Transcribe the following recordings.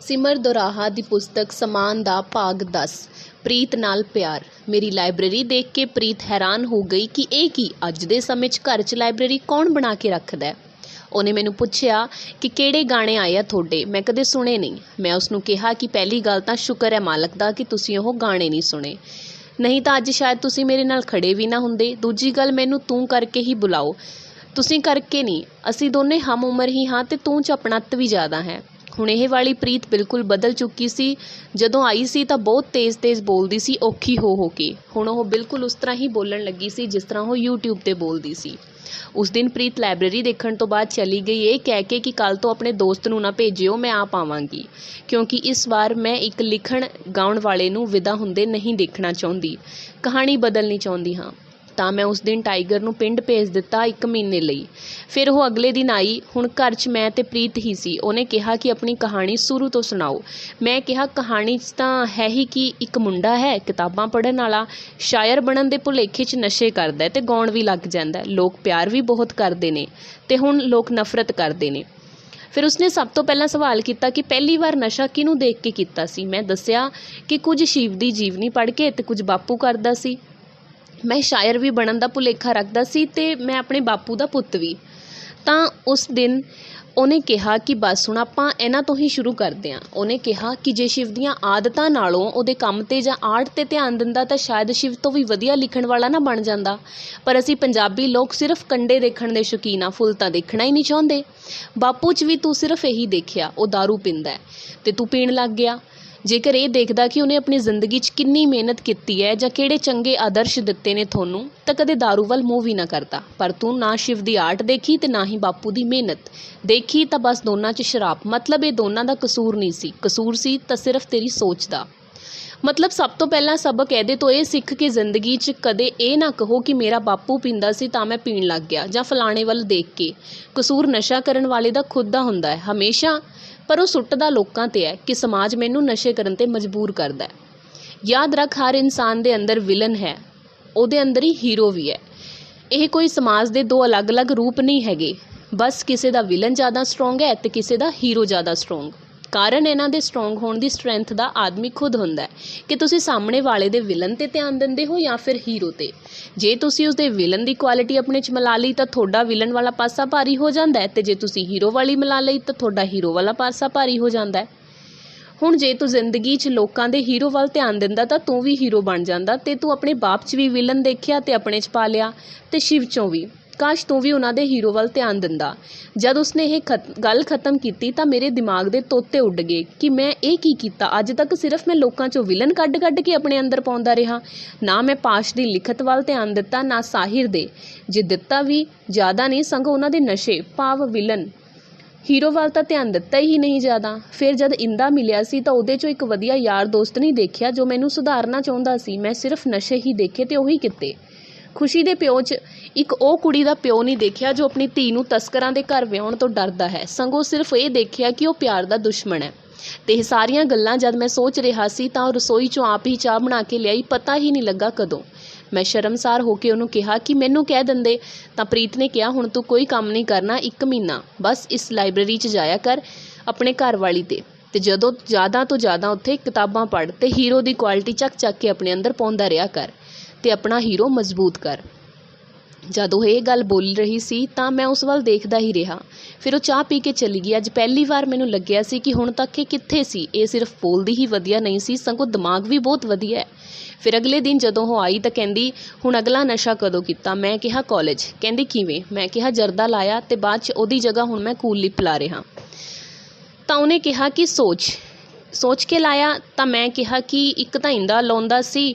सिमर दोराहा दी पुस्तक समान दा भाग 10 प्रीत नाल प्यार। मेरी लाइब्रेरी देख के प्रीत हैरान हो गई कि ਇਹ ਕੀ ਅੱਜ ਦੇ ਸਮੇਂ 'ਚ ਘਰ 'ਚ ਲਾਇਬ੍ਰੇਰੀ ਕੌਣ ਬਣਾ ਕੇ ਰੱਖਦਾ ਹੈ। ਉਹਨੇ ਮੈਨੂੰ ਪੁੱਛਿਆ ਕਿ ਕਿਹੜੇ ਗਾਣੇ ਆਏ ਆ ਤੁਹਾਡੇ, ਮੈਂ ਕਦੇ ਸੁਣੇ ਨਹੀਂ। ਮੈਂ ਉਸਨੂੰ ਕਿਹਾ ਕਿ ਪਹਿਲੀ ਗੱਲ ਤਾਂ ਸ਼ੁਕਰ ਹੈ ਮਾਲਕ ਦਾ ਕਿ ਤੁਸੀਂ ਉਹ ਗਾਣੇ ਨਹੀਂ ਸੁਣੇ, ਨਹੀਂ ਤਾਂ ਅੱਜ ਸ਼ਾਇਦ ਤੁਸੀਂ ਮੇਰੇ ਨਾਲ ਖੜੇ ਵੀ ਨਾ ਹੁੰਦੇ। ਦੂਜੀ ਗੱਲ, ਮੈਨੂੰ ਤੂੰ ਕਰਕੇ ਹੀ ਬੁਲਾਓ, ਤੁਸੀਂ ਕਰਕੇ ਨਹੀਂ। ਅਸੀਂ ਦੋਨੇ ਹਮ ਉਮਰ ਹੀ ਹਾਂ ਤੇ ਤੂੰ 'ਚ ਆਪਣੱਤ ਵੀ ਜ਼ਿਆਦਾ ਹੈ। ਹੁਣ ਇਹ ਵਾਲੀ ਪ੍ਰੀਤ ਬਿਲਕੁਲ ਬਦਲ ਚੁੱਕੀ ਸੀ। ਜਦੋਂ ਆਈ ਸੀ ਤਾਂ ਬਹੁਤ ਤੇਜ਼ ਬੋਲਦੀ ਸੀ, ਔਖੀ ਹੋ ਕੇ। ਹੁਣ ਉਹ ਬਿਲਕੁਲ ਉਸ ਤਰ੍ਹਾਂ ਹੀ ਬੋਲਣ ਲੱਗੀ ਸੀ ਜਿਸ ਤਰ੍ਹਾਂ ਉਹ YouTube 'ਤੇ ਬੋਲਦੀ ਸੀ। ਉਸ ਦਿਨ ਪ੍ਰੀਤ ਲਾਇਬ੍ਰੇਰੀ ਦੇਖਣ ਤੋਂ ਬਾਅਦ ਚਲੀ ਗਈ ਇਹ ਕਹਿ ਕੇ ਕਿ ਕੱਲ੍ਹ ਤੋਂ ਆਪਣੇ ਦੋਸਤ ਨੂੰ ਨਾ ਭੇਜਿਓ, ਮੈਂ ਆਪ ਆਵਾਂਗੀ, ਕਿਉਂਕਿ ਇਸ ਵਾਰ ਮੈਂ ਇੱਕ ਲਿਖਣ ਗਾਉਣ ਵਾਲੇ ਨੂੰ ਵਿਦਾ ਹੁੰਦੇ ਨਹੀਂ ਦੇਖਣਾ ਚਾਹੁੰਦੀ, ਕਹਾਣੀ ਬਦਲਣੀ ਚਾਹੁੰਦੀ ਹਾਂ। ਤਾਂ ਮੈਂ ਉਸ ਦਿਨ ਟਾਈਗਰ ਨੂੰ ਪਿੰਡ ਭੇਜ ਦਿੱਤਾ 1 ਮਹੀਨੇ ਲਈ। ਫਿਰ ਉਹ ਅਗਲੇ ਦਿਨ ਆਈ। ਹੁਣ ਘਰ 'ਚ ਮੈਂ ਤੇ ਪ੍ਰੀਤ ਹੀ ਸੀ। ਉਹਨੇ ਕਿਹਾ ਕਿ ਆਪਣੀ ਕਹਾਣੀ ਸ਼ੁਰੂ ਤੋਂ ਸੁਣਾਓ। ਮੈਂ ਕਿਹਾ ਕਹਾਣੀ 'ਚ ਤਾਂ ਹੈ ਹੀ ਕਿ ਇੱਕ ਮੁੰਡਾ ਹੈ ਕਿਤਾਬਾਂ ਪੜ੍ਹਨ ਵਾਲਾ, ਸ਼ਾਇਰ ਬਣਨ ਦੇ ਭੁਲੇਖੇ 'ਚ ਨਸ਼ੇ ਕਰਦਾ ਤੇ ਗਾਉਣ ਵੀ ਲੱਗ ਜਾਂਦਾ। ਲੋਕ ਪਿਆਰ ਵੀ ਬਹੁਤ ਕਰਦੇ ਨੇ ਤੇ ਹੁਣ ਲੋਕ ਨਫ਼ਰਤ ਕਰਦੇ ਨੇ। ਫਿਰ ਉਸਨੇ ਸਭ ਤੋਂ ਪਹਿਲਾਂ ਸਵਾਲ ਕੀਤਾ ਕਿ ਪਹਿਲੀ ਵਾਰ ਨਸ਼ਾ ਕਿਹਨੂੰ ਦੇਖ ਕੇ ਕੀਤਾ ਸੀ। ਮੈਂ ਦੱਸਿਆ ਕਿ ਕੁਝ ਸ਼ਿਵ ਦੀ ਜੀਵਨੀ ਪੜ੍ਹ ਕੇ ਤੇ ਕੁਝ ਬਾਪੂ ਕਰਦਾ ਸੀ। ਮੈਂ ਸ਼ਾਇਰ ਵੀ ਬਣਨ ਦਾ ਭੁਲੇਖਾ ਰੱਖਦਾ ਸੀ ਤੇ ਮੈਂ ਆਪਣੇ ਬਾਪੂ ਦਾ ਪੁੱਤ ਵੀ। ਤਾਂ ਉਸ ਦਿਨ ਉਹਨੇ ਕਿਹਾ ਕਿ ਬਸ ਹੁਣ ਆਪਾਂ ਇਹਨਾਂ ਤੋਂ ਹੀ ਸ਼ੁਰੂ ਕਰਦੇ ਹਾਂ। ਉਹਨੇ ਕਿਹਾ ਕਿ ਜੇ ਸ਼ਿਵ ਦੀਆਂ ਆਦਤਾਂ ਨਾਲੋਂ ਉਹਦੇ ਕੰਮ 'ਤੇ ਜਾਂ ਆਰਟ 'ਤੇ ਧਿਆਨ ਦਿੰਦਾ ਤਾਂ ਸ਼ਾਇਦ ਸ਼ਿਵ ਤੋਂ ਵੀ ਵਧੀਆ ਲਿਖਣ ਵਾਲਾ ਨਾ ਬਣ ਜਾਂਦਾ। ਪਰ ਅਸੀਂ ਪੰਜਾਬੀ ਲੋਕ ਸਿਰਫ ਕੰਡੇ ਦੇਖਣ ਦੇ ਸ਼ੌਕੀਨ ਹਾਂ, ਫੁੱਲ ਤਾਂ ਦੇਖਣਾ ਹੀ ਨਹੀਂ ਚਾਹੁੰਦੇ। ਬਾਪੂ 'ਚ ਵੀ ਤੂੰ ਸਿਰਫ ਇਹੀ ਦੇਖਿਆ, ਉਹ ਦਾਰੂ ਪੀਂਦਾ ਤੇ ਤੂੰ ਪੀਣ ਲੱਗ ਗਿਆ। ਜੇਕਰ ਇਹ ਦੇਖਦਾ ਕਿ ਉਹਨੇ ਆਪਣੀ ਜ਼ਿੰਦਗੀ 'ਚ ਕਿੰਨੀ ਮਿਹਨਤ ਕੀਤੀ ਹੈ ਜਾਂ ਕਿਹੜੇ ਚੰਗੇ ਆਦਰਸ਼ ਦਿੱਤੇ ਨੇ ਤੁਹਾਨੂੰ, ਤਾਂ ਕਦੇ ਦਾਰੂ ਵੱਲ ਮੂੰਹ ਵੀ ਨਾ ਕਰਦਾ। ਪਰ ਤੂੰ ਨਾ ਸ਼ਿਵ ਦੀ ਆਰਟ ਦੇਖੀ ਤੇ ਨਾ ਹੀ ਬਾਪੂ ਦੀ ਮਿਹਨਤ ਦੇਖੀ, ਤਾਂ ਬਸ ਦੋਨਾਂ 'ਚ ਸ਼ਰਾਬ। ਮਤਲਬ ਇਹ ਦੋਨਾਂ ਦਾ ਕਸੂਰ ਨਹੀਂ ਸੀ, ਕਸੂਰ ਸੀ ਤਾਂ ਸਿਰਫ ਤੇਰੀ ਸੋਚ ਦਾ। ਮਤਲਬ ਸਭ ਤੋਂ ਪਹਿਲਾਂ ਸਬਕ ਇਹਦੇ ਤੋਂ ਇਹ ਸਿੱਖ ਕੇ ਜ਼ਿੰਦਗੀ 'ਚ ਕਦੇ ਇਹ ਨਾ ਕਹੋ ਕਿ ਮੇਰਾ ਬਾਪੂ ਪੀਂਦਾ ਸੀ ਤਾਂ ਮੈਂ ਪੀਣ ਲੱਗ ਗਿਆ, ਜਾਂ ਫਲਾਣੇ ਵੱਲ ਦੇਖ ਕੇ। ਕਸੂਰ ਨਸ਼ਾ ਕਰਨ ਵਾਲੇ ਦਾ ਖੁਦ ਦਾ ਹੁੰਦਾ ਹੈ ਹਮੇਸ਼ਾ, ਪਰ ਉਹ ਸੁੱਟਦਾ ਲੋਕਾਂ 'ਤੇ ਹੈ ਕਿ ਸਮਾਜ ਮੈਨੂੰ ਨਸ਼ੇ ਕਰਨ 'ਤੇ ਮਜਬੂਰ ਕਰਦਾ ਹੈ। ਯਾਦ ਰੱਖ, ਹਰ ਇਨਸਾਨ ਦੇ ਅੰਦਰ ਵਿਲਨ ਹੈ, ਉਹਦੇ ਅੰਦਰ ਹੀ ਹੀਰੋ ਵੀ ਹੈ। ਇਹ ਕੋਈ ਸਮਾਜ ਦੇ ਦੋ ਅਲੱਗ-ਅਲੱਗ ਰੂਪ ਨਹੀਂ ਹੈਗੇ। ਬਸ ਕਿਸੇ ਦਾ ਵਿਲਨ ਜ਼ਿਆਦਾ ਸਟਰੋਂਗ ਹੈ ਤੇ ਕਿਸੇ ਦਾ ਹੀਰੋ ਜ਼ਿਆਦਾ ਸਟਰੋਂਗ। ਕਾਰਨ ਇਹਨਾਂ ਦੇ ਸਟਰੋਂਗ ਹੋਣ ਦੀ ਸਟਰੈਂਥ ਦਾ ਆਦਮੀ ਖੁਦ ਹੁੰਦਾ ਹੈ ਕਿ ਤੁਸੀਂ ਸਾਹਮਣੇ ਵਾਲੇ ਦੇ ਵਿਲਨ 'ਤੇ ਧਿਆਨ ਦਿੰਦੇ ਹੋ ਜਾਂ ਫਿਰ ਹੀਰੋ 'ਤੇ। ਜੇ ਤੁਸੀਂ ਉਸਦੇ ਵਿਲਨ ਦੀ ਕੁਆਲਿਟੀ ਆਪਣੇ 'ਚ ਮਿਲਾ ਲਈ ਤਾਂ ਤੁਹਾਡਾ ਵਿਲਨ ਵਾਲਾ ਪਾਸਾ ਭਾਰੀ ਹੋ ਜਾਂਦਾ ਹੈ, ਤੇ ਜੇ ਤੁਸੀਂ ਹੀਰੋ ਵਾਲੀ ਮਿਲਾ ਲਈ ਤਾਂ ਤੁਹਾਡਾ ਹੀਰੋ ਵਾਲਾ ਪਾਸਾ ਭਾਰੀ ਹੋ ਜਾਂਦਾ ਹੈ। ਹੁਣ ਜੇ ਤੂੰ ਜ਼ਿੰਦਗੀ 'ਚ ਲੋਕਾਂ ਦੇ ਹੀਰੋ ਵੱਲ ਧਿਆਨ ਦਿੰਦਾ ਤਾਂ ਤੂੰ ਵੀ ਹੀਰੋ ਬਣ ਜਾਂਦਾ, ਤੇ ਤੂੰ ਆਪਣੇ ਬਾਪ 'ਚ ਵੀ ਵਿਲਨ ਦੇਖਿਆ ਤੇ ਆਪਣੇ 'ਚ ਪਾ ਲਿਆ, ਤੇ ਸ਼ਿਵ 'ਚੋਂ ਵੀ। ਕਾਸ਼ ਤੂੰ ਵੀ ਉਹਨਾਂ ਦੇ ਹੀਰੋ ਵੱਲ ਧਿਆਨ ਦਿੰਦਾ। ਜਦ ਉਸਨੇ ਇਹ ਗੱਲ ਖ਼ਤਮ ਕੀਤੀ ਤਾਂ ਮੇਰੇ ਦਿਮਾਗ ਦੇ ਤੋਤੇ ਉੱਡ ਗਏ ਕਿ ਮੈਂ ਇਹ ਕੀ ਕੀਤਾ। ਅੱਜ ਤੱਕ ਸਿਰਫ ਮੈਂ ਲੋਕਾਂ 'ਚੋਂ ਵਿਲਨ ਕੱਢ ਕੇ ਆਪਣੇ ਅੰਦਰ ਪਾਉਂਦਾ ਰਿਹਾ। ਨਾ ਮੈਂ ਪਾਸ਼ ਦੀ ਲਿਖਤ ਵੱਲ ਧਿਆਨ ਦਿੱਤਾ, ਨਾ ਸਾਹਿਰ ਦੇ, ਜੇ ਦਿੱਤਾ ਵੀ ਜ਼ਿਆਦਾ ਨਹੀਂ, ਸਗੋਂ ਉਹਨਾਂ ਦੇ ਨਸ਼ੇ ਭਾਵ ਵਿਲਨ ਹੀਰੋ ਵੱਲ ਤਾਂ ਧਿਆਨ ਦਿੱਤਾ ਹੀ ਨਹੀਂ ਜ਼ਿਆਦਾ। ਫਿਰ ਜਦ ਇੰਦਾ ਮਿਲਿਆ ਸੀ ਤਾਂ ਉਹਦੇ 'ਚੋਂ ਇੱਕ ਵਧੀਆ ਯਾਰ ਦੋਸਤ ਨਹੀਂ ਦੇਖਿਆ ਜੋ ਮੈਨੂੰ ਸੁਧਾਰਨਾ ਚਾਹੁੰਦਾ ਸੀ। ਮੈਂ ਸਿਰਫ ਨਸ਼ੇ ਹੀ ਦੇਖੇ ਤੇ ਉਹੀ ਕੀਤੇ। ਖੁਸ਼ੀ ਦੇ ਪਿਓ 'ਚ ਇੱਕ ਉਹ ਕੁੜੀ ਦਾ ਪਿਓ ਨਹੀਂ ਦੇਖਿਆ ਜੋ ਆਪਣੀ ਧੀ ਨੂੰ ਤਸਕਰਾਂ ਦੇ ਘਰ ਵਿਆਹੁਣ ਤੋਂ ਡਰਦਾ ਹੈ, ਸਗੋਂ ਸਿਰਫ ਇਹ ਦੇਖਿਆ ਕਿ ਉਹ ਪਿਆਰ ਦਾ ਦੁਸ਼ਮਣ ਹੈ। ਤੇ ਇਹ ਸਾਰੀਆਂ ਗੱਲਾਂ ਜਦ ਮੈਂ ਸੋਚ ਰਿਹਾ ਸੀ ਤਾਂ ਉਹ ਰਸੋਈ 'ਚੋਂ ਆਪ ਹੀ ਚਾਹ ਬਣਾ ਕੇ ਲਿਆਈ, ਪਤਾ ਹੀ ਨਹੀਂ ਲੱਗਾ ਕਦੋਂ। ਮੈਂ ਸ਼ਰਮਸਾਰ ਹੋ ਕੇ ਉਹਨੂੰ ਕਿਹਾ ਕਿ ਮੈਨੂੰ ਕਹਿ ਦਿੰਦੇ। ਤਾਂ ਪ੍ਰੀਤ ਨੇ ਕਿਹਾ ਹੁਣ ਤੂੰ ਕੋਈ ਕੰਮ ਨਹੀਂ ਕਰਨਾ, 1 ਮਹੀਨਾ ਬਸ ਇਸ ਲਾਇਬ੍ਰੇਰੀ 'ਚ ਜਾਇਆ ਕਰ ਆਪਣੇ ਘਰ ਵਾਲੀ ਤੇ ਜਦੋਂ ਜ਼ਿਆਦਾ ਤੋਂ ਜ਼ਿਆਦਾ ਉੱਥੇ ਕਿਤਾਬਾਂ ਪੜ੍ਹ ਤੇ ਹੀਰੋ ਦੀ ਕੁਆਲਿਟੀ ਚੱਕ ਕੇ ਆਪਣੇ ਅੰਦਰ ਪਾਉਂਦਾ ਰਿਹਾ ਕਰ ਤੇ ਆਪਣਾ ਹੀਰੋ ਮਜ਼ਬੂਤ ਕਰ। ਜਦ ਉਹ ਇਹ ਗੱਲ ਬੋਲ ਰਹੀ ਸੀ ਤਾਂ ਮੈਂ ਉਸ ਵੱਲ ਦੇਖਦਾ ਹੀ ਰਿਹਾ। ਫਿਰ ਉਹ ਚਾਹ ਪੀ ਕੇ ਚਲੀ ਗਈ। ਅੱਜ ਪਹਿਲੀ ਵਾਰ ਮੈਨੂੰ ਲੱਗਿਆ ਸੀ ਕਿ ਹੁਣ ਤੱਕ ਇਹ ਕਿੱਥੇ ਸੀ। ਇਹ ਸਿਰਫ ਬੋਲਦੀ ਹੀ ਵਧੀਆ ਨਹੀਂ ਸੀ, ਸਗੋਂ ਦਿਮਾਗ ਵੀ ਬਹੁਤ ਵਧੀਆ ਹੈ। ਫਿਰ ਅਗਲੇ ਦਿਨ ਜਦੋਂ ਉਹ ਆਈ ਤਾਂ ਕਹਿੰਦੀ ਹੁਣ ਅਗਲਾ ਨਸ਼ਾ ਕਦੋਂ ਕੀਤਾ। ਮੈਂ ਕਿਹਾ ਕਾਲਜ। ਕਹਿੰਦੀ ਕਿਵੇਂ। ਮੈਂ ਕਿਹਾ ਜਰਦਾ ਲਾਇਆ ਤੇ ਬਾਅਦ 'ਚ ਉਹਦੀ ਜਗ੍ਹਾ ਹੁਣ ਮੈਂ ਕੂਲ ਲਿਪ ਲਾ ਰਿਹਾ। ਤਾਂ ਉਹਨੇ ਕਿਹਾ ਕਿ ਸੋਚ ਕੇ ਲਾਇਆ। ਤਾਂ ਮੈਂ ਕਿਹਾ ਕਿ ਇੱਕ ਤਾਂ ਇੰਦਾ ਲਾਉਂਦਾ ਸੀ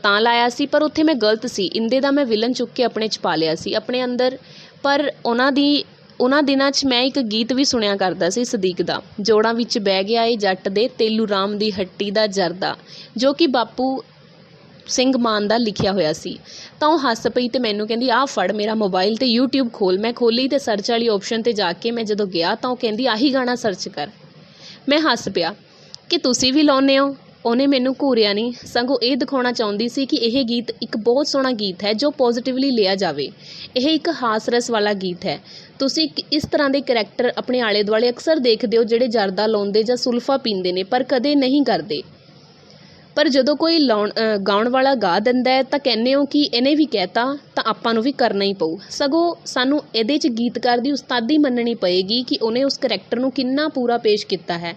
ਤਾਂ ਲਾਇਆ ਸੀ, ਪਰ ਉੱਥੇ ਮੈਂ ਗਲਤ ਸੀ। ਇੰਦੇ ਦਾ ਮੈਂ ਵਿਲਨ ਚੁੱਕ ਕੇ ਆਪਣੇ 'ਚ ਪਾ ਲਿਆ ਸੀ ਆਪਣੇ ਅੰਦਰ। ਪਰ ਉਹਨਾਂ ਦਿਨਾਂ 'ਚ ਮੈਂ ਇੱਕ ਗੀਤ ਵੀ ਸੁਣਿਆ ਕਰਦਾ ਸੀ ਸਦੀਕ ਦਾ, ਜੋੜਾਂ ਵਿੱਚ ਬਹਿ ਗਿਆ ਏ ਜੱਟ ਦੇ ਤੇਲੂ ਰਾਮ ਦੀ ਹੱਟੀ ਦਾ ਜਰਦਾ, ਜੋ ਕਿ ਬਾਪੂ ਸਿੰਘ ਮਾਨ ਦਾ ਲਿਖਿਆ ਹੋਇਆ ਸੀ। ਤਾਂ ਉਹ ਹੱਸ ਪਈ ਤੇ ਮੈਨੂੰ ਕਹਿੰਦੀ ਆਹ ਫੜ ਮੇਰਾ ਮੋਬਾਈਲ ਤੇ YouTube ਖੋਲ। ਮੈਂ ਖੋਲੀ ਤੇ ਸਰਚ ਵਾਲੀ ਆਪਸ਼ਨ 'ਤੇ ਜਾ ਕੇ ਮੈਂ ਜਦੋਂ ਗਿਆ ਤਾਂ ਉਹ ਕਹਿੰਦੀ ਆਹੀ ਗਾਣਾ ਸਰਚ ਕਰ। ਮੈਂ ਹੱਸ ਪਿਆ ਕਿ ਤੁਸੀਂ ਵੀ ਲਾਉਂਦੇ ਹੋ। ਉਹਨੇ ਮੈਨੂੰ ਘੂਰਿਆ ਨਹੀਂ, ਸਗੋਂ ਇਹ ਦਿਖਾਉਣਾ ਚਾਹੁੰਦੀ ਸੀ ਕਿ ਇਹ ਗੀਤ ਇੱਕ ਬਹੁਤ ਸੋਹਣਾ ਗੀਤ ਹੈ ਜੋ ਪੋਜ਼ੀਟਿਵਲੀ ਲਿਆ ਜਾਵੇ। ਇਹ ਇੱਕ ਹਾਸ ਰਸ ਵਾਲਾ ਗੀਤ ਹੈ। ਤੁਸੀਂ ਇਸ ਤਰ੍ਹਾਂ ਦੇ ਕਰੈਕਟਰ ਆਪਣੇ ਆਲੇ ਦੁਆਲੇ ਅਕਸਰ ਦੇਖਦੇ ਹੋ ਜਿਹੜੇ ਜਰਦਾ ਲਾਉਂਦੇ ਜਾਂ ਸੁਲਫਾ ਪੀਂਦੇ ਨੇ ਪਰ ਕਦੇ ਨਹੀਂ ਕਰਦੇ। ਪਰ ਜਦੋਂ ਕੋਈ ਗਾਉਣ ਵਾਲਾ ਗਾ ਦਿੰਦਾ ਹੈ ਤਾਂ ਕਹਿੰਦੇ ਹੋ ਕਿ ਇਹਨੇ ਵੀ ਕਹਿਤਾ ਤਾਂ ਆਪਾਂ ਨੂੰ ਵੀ ਕਰਨਾ ਹੀ ਪਊ। ਸਗੋਂ ਸਾਨੂੰ ਇਹਦੇ 'ਚ ਗੀਤਕਾਰ ਦੀ ਉਸਤਾਦੀ ਮੰਨਣੀ ਪਏਗੀ ਕਿ ਉਹਨੇ ਉਸ ਕਰੈਕਟਰ ਨੂੰ ਕਿੰਨਾ ਪੂਰਾ ਪੇਸ਼ ਕੀਤਾ ਹੈ।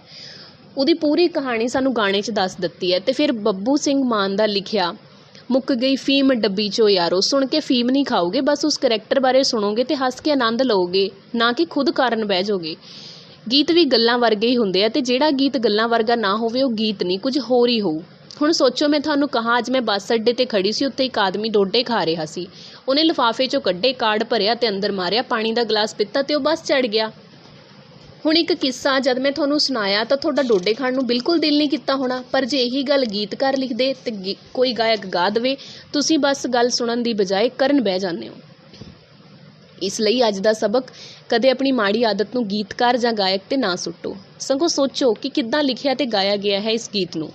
ਉਹਦੀ ਪੂਰੀ ਕਹਾਣੀ ਸਾਨੂੰ ਗਾਣੇ 'ਚ ਦੱਸ ਦਿੱਤੀ ਹੈ। ਅਤੇ ਫਿਰ ਬੱਬੂ ਸਿੰਘ ਮਾਨ ਦਾ ਲਿਖਿਆ ਮੁੱਕ ਗਈ ਫੀਮ ਡੱਬੀ 'ਚੋਂ ਯਾਰੋ, ਸੁਣ ਕੇ ਫੀਮ ਨਹੀਂ ਖਾਓਗੇ, ਬਸ ਉਸ ਕਰੈਕਟਰ ਬਾਰੇ ਸੁਣੋਗੇ ਅਤੇ ਹੱਸ ਕੇ ਆਨੰਦ ਲਓਗੇ, ਨਾ ਕਿ ਖੁਦ ਕਾਰਨ ਬਹਿ ਜਾਓਗੇ। ਗੀਤ ਵੀ ਗੱਲਾਂ ਵਰਗੇ ਹੀ ਹੁੰਦੇ ਆ ਅਤੇ ਜਿਹੜਾ ਗੀਤ ਗੱਲਾਂ ਵਰਗਾ ਨਾ ਹੋਵੇ ਉਹ ਗੀਤ ਨਹੀਂ, ਕੁਝ ਹੋਰ ਹੀ ਹੋਊ। ਹੁਣ ਸੋਚੋ, ਮੈਂ ਤੁਹਾਨੂੰ ਕਹਾਂ ਅੱਜ ਮੈਂ ਬੱਸ ਅੱਡੇ 'ਤੇ ਖੜ੍ਹੀ ਸੀ, ਉੱਥੇ ਇੱਕ ਆਦਮੀ ਡੋਡੇ ਖਾ ਰਿਹਾ ਸੀ। ਉਹਨੇ ਲਿਫਾਫੇ 'ਚੋਂ ਕੱਢੇ, ਕਾਰਡ ਭਰਿਆ ਅਤੇ ਅੰਦਰ ਮਾਰਿਆ, ਪਾਣੀ ਦਾ ਗਲਾਸ ਪੀਤਾ ਅਤੇ ਉਹ ਬੱਸ ਚੜ੍ਹ ਗਿਆ। ਹੁਣ ਇੱਕ ਕਿੱਸਾ ਜਦ ਮੈਂ ਤੁਹਾਨੂੰ ਸੁਣਾਇਆ ਤਾਂ ਤੁਹਾਡਾ ਡੋਡੇ ਖਾਣ ਨੂੰ ਬਿਲਕੁਲ ਦਿਲ ਨਹੀਂ ਕੀਤਾ ਹੋਣਾ, ਪਰ ਜੇ ਇਹੀ ਗੱਲ ਗੀਤਕਾਰ ਲਿਖਦੇ ਅਤੇ ਕੋਈ ਗਾਇਕ ਗਾ ਦੇਵੇ, ਤੁਸੀਂ ਬਸ ਗੱਲ ਸੁਣਨ ਦੀ ਬਜਾਏ ਕਰਨ ਬਹਿ ਜਾਂਦੇ ਹੋ। ਇਸ ਲਈ ਅੱਜ ਦਾ ਸਬਕ, ਕਦੇ ਆਪਣੀ ਮਾੜੀ ਆਦਤ ਨੂੰ ਗੀਤਕਾਰ ਜਾਂ ਗਾਇਕ 'ਤੇ ਨਾ ਸੁੱਟੋ, ਸਗੋਂ ਸੋਚੋ ਕਿ ਕਿੱਦਾਂ ਲਿਖਿਆ ਅਤੇ ਗਾਇਆ ਗਿਆ ਹੈ ਇਸ ਗੀਤ ਨੂੰ।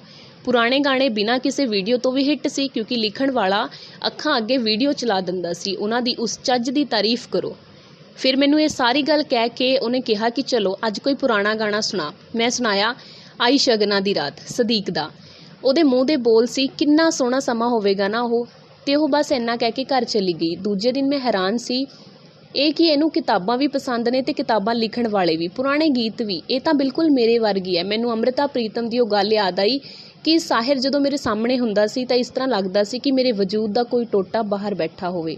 ਪੁਰਾਣੇ ਗਾਣੇ ਬਿਨਾਂ ਕਿਸੇ ਵੀਡੀਓ ਤੋਂ ਵੀ ਹਿੱਟ ਸੀ, ਕਿਉਂਕਿ ਲਿਖਣ ਵਾਲਾ ਅੱਖਾਂ ਅੱਗੇ ਵੀਡੀਓ ਚਲਾ ਦਿੰਦਾ ਸੀ। ਉਹਨਾਂ ਦੀ ਉਸ ਚੱਜ ਦੀ ਤਾਰੀਫ ਕਰੋ। ਫਿਰ ਮੈਨੂੰ ਇਹ ਸਾਰੀ ਗੱਲ ਕਹਿ ਕੇ ਉਹਨੇ ਕਿਹਾ ਕਿ ਚਲੋ ਅੱਜ ਕੋਈ ਪੁਰਾਣਾ ਗਾਣਾ ਸੁਣਾ। ਮੈਂ ਸੁਣਾਇਆ ਆਈ ਸ਼ਗਨਾਂ ਦੀ ਰਾਤ, ਸਦੀਕ ਦਾ। ਉਹਦੇ ਮੂੰਹ ਦੇ ਬੋਲ ਸੀ, ਕਿੰਨਾ ਸੋਹਣਾ ਸਮਾਂ ਹੋਵੇਗਾ ਨਾ ਉਹ। ਅਤੇ ਉਹ ਬਸ ਇੰਨਾ ਕਹਿ ਕੇ ਘਰ ਚਲੀ ਗਈ। ਦੂਜੇ ਦਿਨ ਮੈਂ ਹੈਰਾਨ ਸੀ ਇਹ ਕਿ ਇਹਨੂੰ ਕਿਤਾਬਾਂ ਵੀ ਪਸੰਦ ਨੇ ਅਤੇ ਕਿਤਾਬਾਂ ਲਿਖਣ ਵਾਲੇ ਵੀ, ਪੁਰਾਣੇ ਗੀਤ ਵੀ। ਇਹ ਤਾਂ ਬਿਲਕੁਲ ਮੇਰੇ ਵਰਗੀ ਹੈ। ਮੈਨੂੰ ਅੰਮ੍ਰਿਤਾ ਪ੍ਰੀਤਮ ਦੀ ਉਹ ਗੱਲ ਯਾਦ ਆਈ ਕਿ ਸਾਹਿਰ ਜਦੋਂ ਮੇਰੇ ਸਾਹਮਣੇ ਹੁੰਦਾ ਸੀ ਤਾਂ ਇਸ ਤਰ੍ਹਾਂ ਲੱਗਦਾ ਸੀ ਕਿ ਮੇਰੇ ਵਜੂਦ ਦਾ ਕੋਈ ਟੋਟਾ ਬਾਹਰ ਬੈਠਾ ਹੋਵੇ।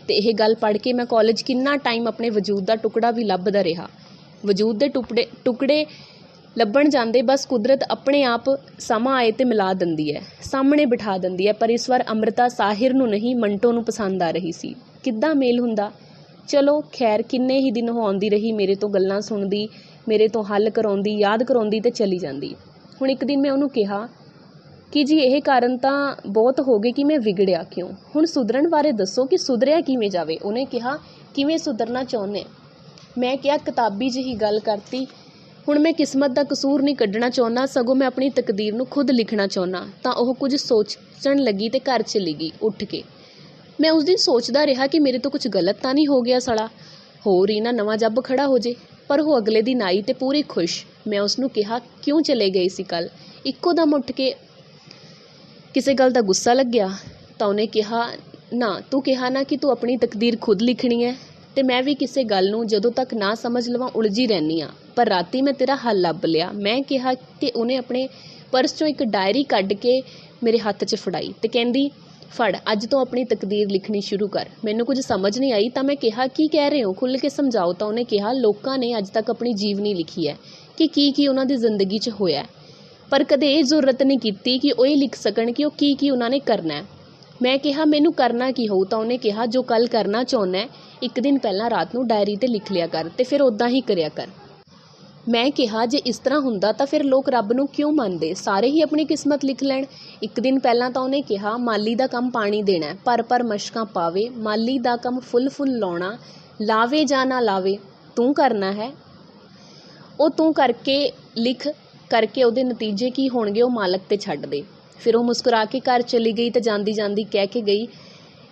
ਅਤੇ ਇਹ ਗੱਲ ਪੜ੍ਹ ਕੇ ਮੈਂ ਕਾਲਜ ਕਿੰਨਾ ਟਾਈਮ ਆਪਣੇ ਵਜੂਦ ਦਾ ਟੁਕੜਾ ਵੀ ਲੱਭਦਾ ਰਿਹਾ। ਵਜੂਦ ਦੇ ਟੁਕੜੇ ਲੱਭਣ ਜਾਂਦੇ ਬਸ ਕੁਦਰਤ ਆਪਣੇ ਆਪ ਸਮਾਂ ਆਏ ਅਤੇ ਮਿਲਾ ਦਿੰਦੀ ਹੈ, ਸਾਹਮਣੇ ਬਿਠਾ ਦਿੰਦੀ ਹੈ। ਪਰ ਇਸ ਵਾਰ ਅੰਮ੍ਰਿਤਾ ਸਾਹਿਰ ਨੂੰ ਨਹੀਂ, ਮੰਟੋ ਨੂੰ ਪਸੰਦ ਆ ਰਹੀ ਸੀ। ਕਿੱਦਾਂ ਮੇਲ ਹੁੰਦਾ। ਚਲੋ ਖੈਰ, ਕਿੰਨੇ ਹੀ ਦਿਨ ਉਹ ਆਉਂਦੀ ਰਹੀ, ਮੇਰੇ ਤੋਂ ਗੱਲਾਂ ਸੁਣਦੀ, ਮੇਰੇ ਤੋਂ ਹੱਲ ਕਰਾਉਂਦੀ, ਯਾਦ ਕਰਾਉਂਦੀ ਅਤੇ ਚਲੀ ਜਾਂਦੀ। ਹੁਣ ਇੱਕ ਦਿਨ ਮੈਂ ਉਹਨੂੰ ਕਿਹਾ ਕਿ ਜੀ ਇਹ ਕਾਰਨ ਤਾਂ ਬਹੁਤ ਹੋ ਗਏ ਕਿ ਮੈਂ ਵਿਗੜਿਆ ਕਿਉਂ, ਹੁਣ ਸੁਧਰਨ ਬਾਰੇ ਦੱਸੋ ਕਿ ਸੁਧਰਿਆ ਕਿਵੇਂ ਜਾਵੇ। ਉਹਨੇ ਕਿਹਾ ਕਿਵੇਂ ਸੁਧਰਨਾ ਚਾਹੁੰਦੇ। ਮੈਂ ਕਿਹਾ ਕਿਤਾਬੀ ਜਿਹੀ ਗੱਲ ਕਰਤੀ। ਹੁਣ ਮੈਂ ਕਿਸਮਤ ਦਾ ਕਸੂਰ ਨਹੀਂ ਕੱਢਣਾ ਚਾਹੁੰਦਾ, ਸਗੋਂ ਮੈਂ ਆਪਣੀ ਤਕਦੀਰ ਨੂੰ ਖੁਦ ਲਿਖਣਾ ਚਾਹੁੰਦਾ। ਤਾਂ ਉਹ ਕੁਝ ਸੋਚਣ ਲੱਗੀ ਅਤੇ ਘਰ ਚਲੀ ਗਈ ਉੱਠ ਕੇ। ਮੈਂ ਉਸ ਦਿਨ ਸੋਚਦਾ ਰਿਹਾ ਕਿ ਮੇਰੇ ਤੋਂ ਕੁਝ ਗਲਤ ਤਾਂ ਨਹੀਂ ਹੋ ਗਿਆ ਸਾਲਾ, ਹੋਰ ਹੀ ਨਾ ਨਵਾਂ ਜੱਬ ਖੜਾ ਹੋ ਜੇ। ਪਰ ਉਹ ਅਗਲੇ ਦਿਨ ਆਈ ਅਤੇ ਪੂਰੀ ਖੁਸ਼। ਮੈਂ ਉਸਨੂੰ ਕਿਹਾ ਕਿਉਂ ਚਲੇ ਗਏ ਸੀ ਕੱਲ੍ਹ। ਇੱਕੋ ਦਮ ਉੱਠ ਕੇ ਕਿਸੇ ਗੱਲ ਦਾ ਗੁੱਸਾ ਲੱਗਿਆ। ਤਾਂ ਉਹਨੇ ਕਿਹਾ ਨਾ, ਤੂੰ ਕਿਹਾ ਨਾ ਕਿ ਤੂੰ ਆਪਣੀ ਤਕਦੀਰ ਖੁਦ ਲਿਖਣੀ ਹੈ, ਅਤੇ ਮੈਂ ਵੀ ਕਿਸੇ ਗੱਲ ਨੂੰ ਜਦੋਂ ਤੱਕ ਨਾ ਸਮਝ ਲਵਾਂ ਉਲਝੀ ਰਹਿੰਦੀ ਹਾਂ। ਪਰ ਰਾਤੀ ਮੈਂ ਤੇਰਾ ਹੱਲ ਲੱਭ ਲਿਆ। ਮੈਂ ਕਿਹਾ ਕਿ ਉਹਨੇ ਆਪਣੇ ਪਰਸ 'ਚੋਂ ਇੱਕ ਡਾਇਰੀ ਕੱਢ ਕੇ ਮੇਰੇ ਹੱਥ 'ਚ ਫੜਾਈ ਅਤੇ ਕਹਿੰਦੀ ਫੜ, ਅੱਜ ਤੋਂ ਆਪਣੀ ਤਕਦੀਰ ਲਿਖਣੀ ਸ਼ੁਰੂ ਕਰ। ਮੈਨੂੰ ਕੁਝ ਸਮਝ ਨਹੀਂ ਆਈ ਤਾਂ ਮੈਂ ਕਿਹਾ ਕੀ ਕਹਿ ਰਹੇ ਹੋ, ਖੁੱਲ੍ਹ ਕੇ ਸਮਝਾਓ। ਤਾਂ ਉਹਨੇ ਕਿਹਾ ਲੋਕਾਂ ਨੇ ਅੱਜ ਤੱਕ ਆਪਣੀ ਜੀਵਨੀ ਲਿਖੀ ਹੈ ਕਿ ਕੀ ਉਹਨਾਂ ਦੀ ਜ਼ਿੰਦਗੀ 'ਚ ਹੋਇਆ, ਪਰ ਕਦੇ ਇਹ ਜ਼ਰੂਰਤ ਨਹੀਂ ਕੀਤੀ ਕਿ ਉਹ ਇਹ ਲਿਖ ਸਕਣ ਕਿ ਉਹ ਕੀ ਉਹਨਾਂ ਨੇ ਕਰਨਾ ਹੈ। ਮੈਂ ਕਿਹਾ ਮੈਨੂੰ ਕਰਨਾ ਕੀ ਹੋਊ। ਤਾਂ ਉਹਨੇ ਕਿਹਾ ਜੋ ਕੱਲ੍ਹ ਕਰਨਾ ਚਾਹੁੰਦਾ ਇੱਕ ਦਿਨ ਪਹਿਲਾਂ ਰਾਤ ਨੂੰ ਡਾਇਰੀ 'ਤੇ ਲਿਖ ਲਿਆ ਕਰ ਅਤੇ ਫਿਰ ਉੱਦਾਂ ਹੀ ਕਰਿਆ ਕਰ। ਮੈਂ ਕਿਹਾ ਜੇ ਇਸ ਤਰ੍ਹਾਂ ਹੁੰਦਾ ਤਾਂ ਫਿਰ ਲੋਕ ਰੱਬ ਨੂੰ ਕਿਉਂ ਮੰਨਦੇ, ਸਾਰੇ ਹੀ ਆਪਣੀ ਕਿਸਮਤ ਲਿਖ ਲੈਣ। ਇੱਕ ਦਿਨ ਪਹਿਲਾਂ ਤਾਂ ਉਹਨੇ ਕਿਹਾ ਮਾਲੀ ਦਾ ਕੰਮ ਪਾਣੀ ਦੇਣਾ, ਭਰ ਮਸ਼ਕਾਂ ਪਾਵੇ, ਮਾਲੀ ਦਾ ਕੰਮ ਫੁੱਲ ਲਾਉਣਾ, ਲਾਵੇ ਜਾਂ ਨਾ ਲਾਵੇ ਤੂੰ ਕਰਨਾ ਹੈ। ਉਹ ਤੂੰ ਕਰਕੇ ਲਿਖ, ਕਰਕੇ ਉਹਦੇ ਨਤੀਜੇ ਕੀ ਹੋਣਗੇ ਉਹ ਮਾਲਕ 'ਤੇ ਛੱਡ ਦੇ। ਫਿਰ ਉਹ ਮੁਸਕਰਾ ਕੇ ਘਰ ਚਲੀ ਗਈ ਅਤੇ ਜਾਂਦੀ ਜਾਂਦੀ ਕਹਿ ਕੇ ਗਈ